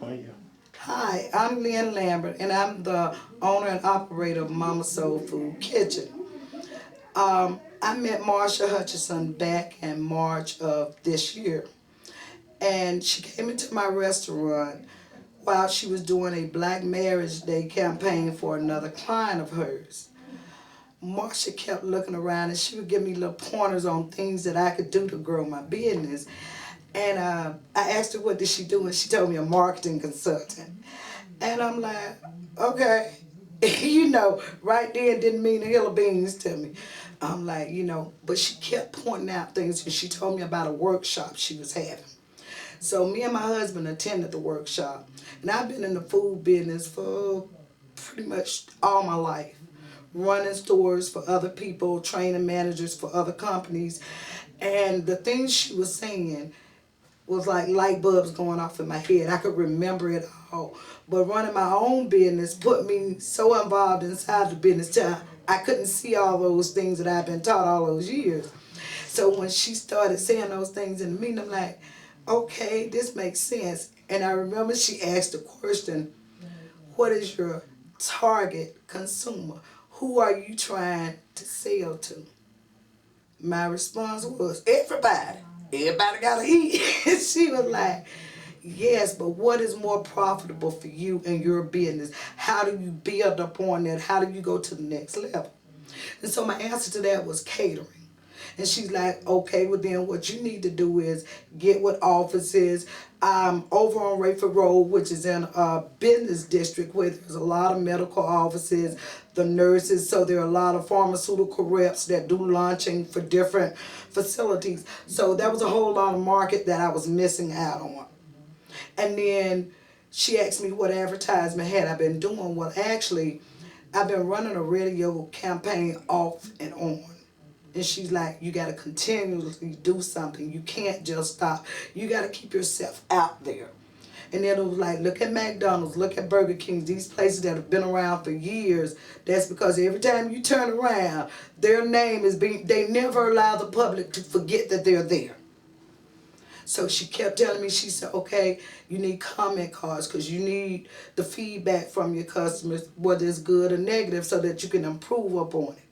Oh yeah. Hi, I'm Lynn Lambert, and I'm the owner and operator of Mama Soul Food Kitchen. I met Marsha Hutchison back in March of this year, and she came into my restaurant while she was doing a Black Marriage Day campaign for another client of hers. Marsha kept looking around and she would give me little pointers on things that I could do to grow my business. And I asked her what did she do, and she told me a marketing consultant. And I'm like, okay. Right then didn't mean a hill of beans to me. I'm like, but she kept pointing out things and she told me about a workshop she was having. So me and my husband attended the workshop. And I've been in the food business for pretty much all my life. Running stores for other people, training managers for other companies. And the things she was saying was like light bulbs going off in my head. I could remember it all. But running my own business put me so involved inside the business till I couldn't see all those things that I've been taught all those years. So when she started saying those things in the meeting, I'm like, okay, this makes sense. And I remember she asked the question, what is your target consumer? Who are you trying to sell to? My response was, everybody. Everybody gotta eat. And she was like, yes, but what is more profitable for you and your business? How do you build upon that? How do you go to the next level? And so my answer to that was catering. And she's like, okay, well then what you need to do is get with offices over on Rayford Road, which is in a business district where there's a lot of medical offices, the nurses, so there are a lot of pharmaceutical reps that do launching for different facilities. So that was a whole lot of market that I was missing out on. And then she asked me what advertisement had I been doing. Well, actually, I've been running a radio campaign off and on. And she's like, you got to continuously do something. You can't just stop. You got to keep yourself out there. And then it was like, look at McDonald's, look at Burger King, these places that have been around for years. That's because every time you turn around, their name is being, they never allow the public to forget that they're there. So she kept telling me, she said, okay, you need comment cards because you need the feedback from your customers, whether it's good or negative, so that you can improve upon it.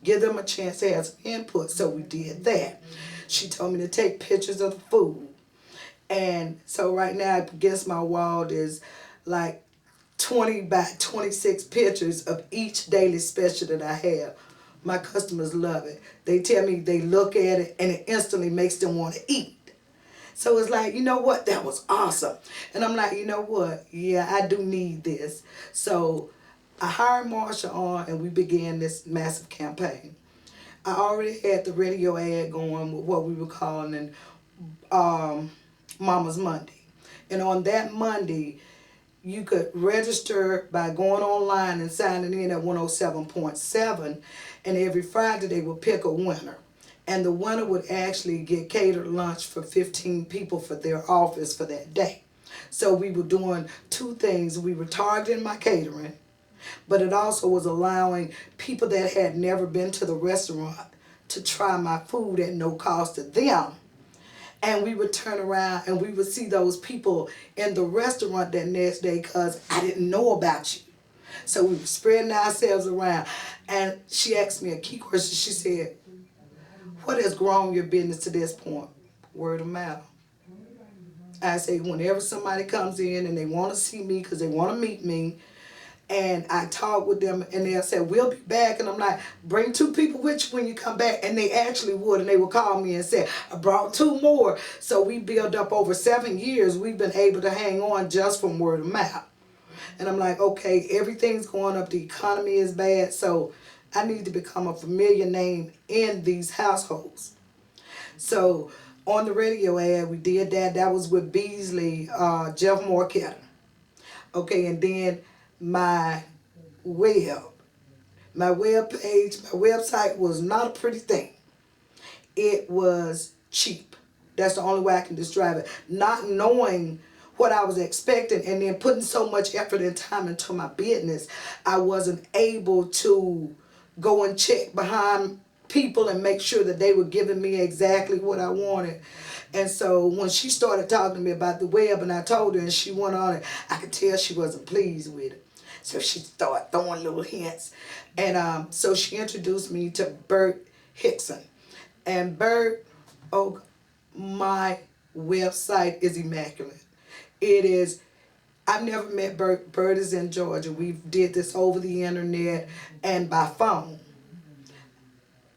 Give them a chance to have some input. So we did that. She told me to take pictures of the food. And so right now, against my wall, there's like 20 by 26 pictures of each daily special that I have. My customers love it. They tell me they look at it and it instantly makes them want to eat. So it's like, you know what, that was awesome. And I'm like, you know what, yeah, I do need this. So I hired Marsha on and we began this massive campaign. I already had the radio ad going with what we were calling Mama's Monday. And on that Monday, you could register by going online and signing in at 107.7, and every Friday they would pick a winner. And the winner would actually get catered lunch for 15 people for their office for that day. So we were doing two things. We were targeting my catering, but it also was allowing people that had never been to the restaurant to try my food at no cost to them. And we would turn around and we would see those people in the restaurant that next day because I didn't know about you. So we were spreading ourselves around. And she asked me a key question. She said, what has grown your business to this point? Word of mouth. I say, whenever somebody comes in and they want to see me because they want to meet me, and I talk with them and they'll say, we'll be back. And I'm like, bring two people with you when you come back. And they actually would. And they would call me and say, I brought two more. So we built up over 7 years. We've been able to hang on just from word of mouth. And I'm like, okay, everything's going up. The economy is bad. So I need to become a familiar name in these households. So on the radio ad, we did that. That was with Beasley, Jeff Morketter. Okay, and then my web, my web page, my website was not a pretty thing. It was cheap. That's the only way I can describe it. Not knowing what I was expecting and then putting so much effort and time into my business, I wasn't able to go and check behind people and make sure that they were giving me exactly what I wanted. And so when she started talking to me about the web and I told her and she went on it, I could tell she wasn't pleased with it. So she started throwing little hints. And so she introduced me to Bert Hickson. And Bert, oh, my website is immaculate. It is, I've never met Bert. Bert is in Georgia. We did this over the internet and by phone.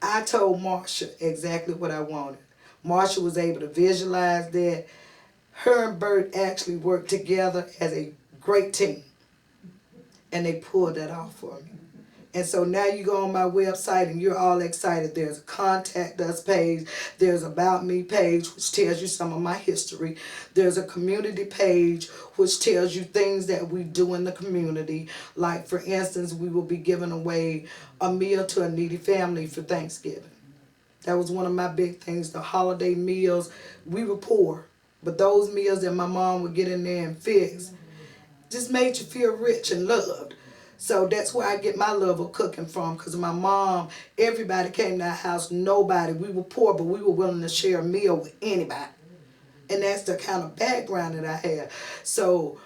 I told Marsha exactly what I wanted. Marsha was able to visualize that. Her and Bert actually worked together as a great team. And they pulled that off for me. And so now you go on my website and you're all excited. There's a contact us page. There's about me page, which tells you some of my history. There's a community page, which tells you things that we do in the community. Like, for instance, we will be giving away a meal to a needy family for Thanksgiving. That was one of my big things, the holiday meals. We were poor, but those meals that my mom would get in there and fix just made you feel rich and loved. So that's where I get my love of cooking from, because my mom, everybody came to our house, nobody. We were poor, but we were willing to share a meal with anybody. And that's the kind of background that I have. So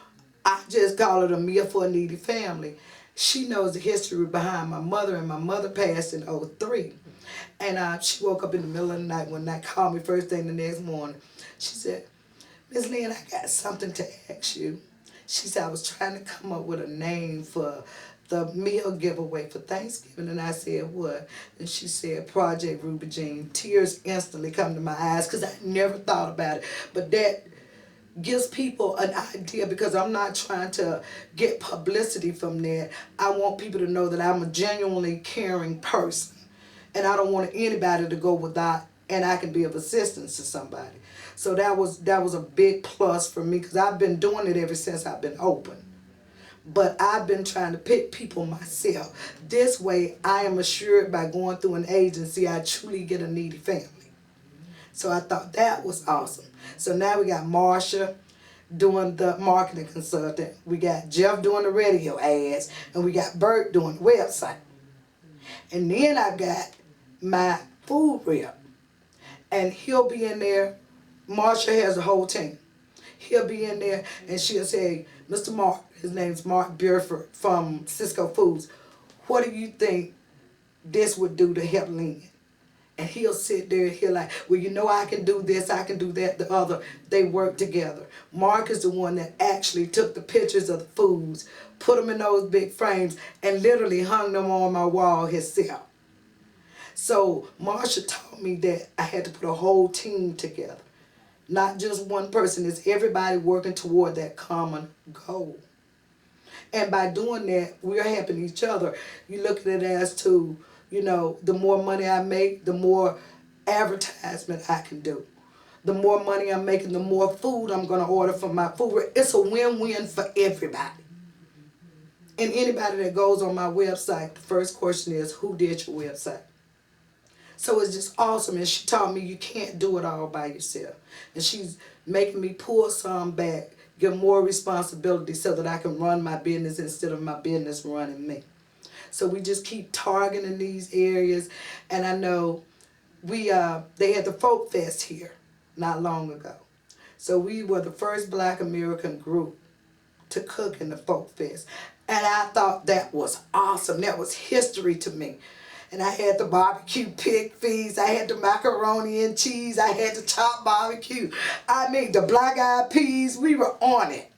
I just call it a meal for a needy family. She knows the history behind my mother, and my mother passed in '03. And she woke up in the middle of the night one night, called me first thing the next morning. She said, "Miss Lynn, I got something to ask you." She said, "I was trying to come up with a name for the meal giveaway for Thanksgiving." And I said, "What?" And she said, "Project Ruby Jean." Tears instantly come to my eyes because I never thought about it. But that gives people an idea, because I'm not trying to get publicity from that. I want people to know that I'm a genuinely caring person. And I don't want anybody to go without, and I can be of assistance to somebody. So that was a big plus for me, because I've been doing it ever since I've been open. But I've been trying to pick people myself. This way, I am assured by going through an agency, I truly get a needy family. So I thought that was awesome. So now we got Marsha doing the marketing consultant. We got Jeff doing the radio ads. And we got Bert doing the website. And then I got my food rep. And he'll be in there. Marsha has a whole team. He'll be in there and she'll say, "Mr. Mark," his name's Mark Burford from Cisco Foods, "what do you think this would do to help Lynn?" And he'll sit there and he'll like, "Well, you know, I can do this, I can do that, the other." They work together. Mark is the one that actually took the pictures of the foods, put them in those big frames, and literally hung them on my wall himself. So Marsha taught me that I had to put a whole team together. Not just one person, it's everybody working toward that common goal. And by doing that, we're helping each other. You look at it as to, you know, the more money I make, the more advertisement I can do. The more money I'm making, the more food I'm going to order from my food. It's a win-win for everybody. And anybody that goes on my website, the first question is, who did your website? So it's just awesome. And she taught me you can't do it all by yourself. And she's making me pull some back, give more responsibility so that I can run my business instead of my business running me. So we just keep targeting these areas. And I know they had the Folk Fest here not long ago. So we were the first Black American group to cook in the Folk Fest. And I thought that was awesome. That was history to me. And I had the barbecue pig feast. I had the macaroni and cheese. I had the chopped barbecue. I mean, the black-eyed peas. We were on it.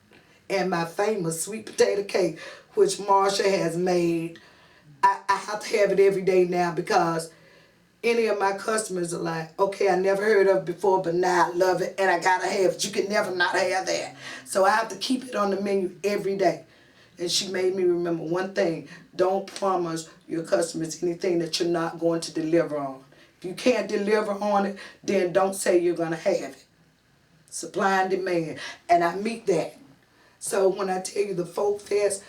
And my famous sweet potato cake, which Marsha has made. I have to have it every day now, because any of my customers are like, "Okay, I never heard of it before, but now I love it and I gotta have it. You can never not have that." So I have to keep it on the menu every day. And she made me remember one thing: don't promise your customers anything that you're not going to deliver on. If you can't deliver on it, then don't say you're going to have it. Supply and demand. And I meet that. So when I tell you the Folk Fest,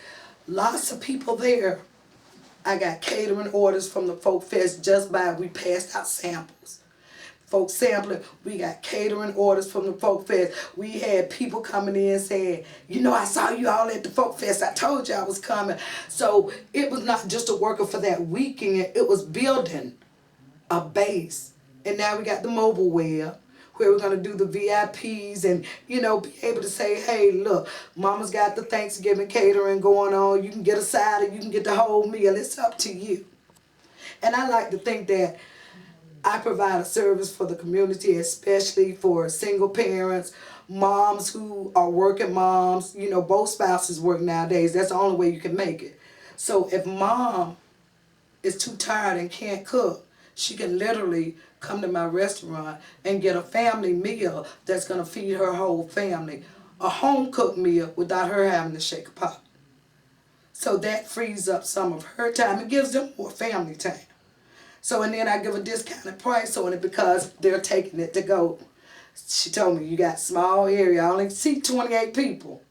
lots of people there. I got catering orders from the Folk Fest just by we passed out samples. Folk sampling, we got catering orders from the Folk Fest. We had people coming in saying, "You know, I saw you all at the Folk Fest. I told you I was coming." So it was not just a worker for that weekend. It was building a base. And now we got the mobile web, where we're going to do the VIPs and, you know, be able to say, hey, look, Mama's got the Thanksgiving catering going on. You can get a side or you can get the whole meal. It's up to you. And I like to think that I provide a service for the community, especially for single parents, moms who are working moms. You know, both spouses work nowadays. That's the only way you can make it. So if mom is too tired and can't cook, she can literally come to my restaurant and get a family meal that's going to feed her whole family. A home cooked meal without her having to shake a pot. So that frees up some of her time. It gives them more family time. So, and then I give a discounted price on it because they're taking it to go. She told me, you got small area. I only see 28 people.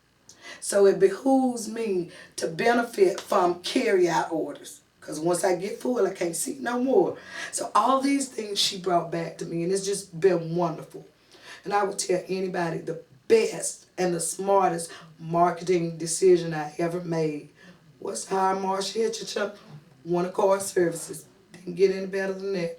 So it behooves me to benefit from carry-out orders. Because once I get full, I can't see no more. So all these things she brought back to me, and it's just been wonderful. And I would tell anybody the best and the smartest marketing decision I ever made was to hire Marsha Hitchens, One Accord Services. Didn't get any better than that.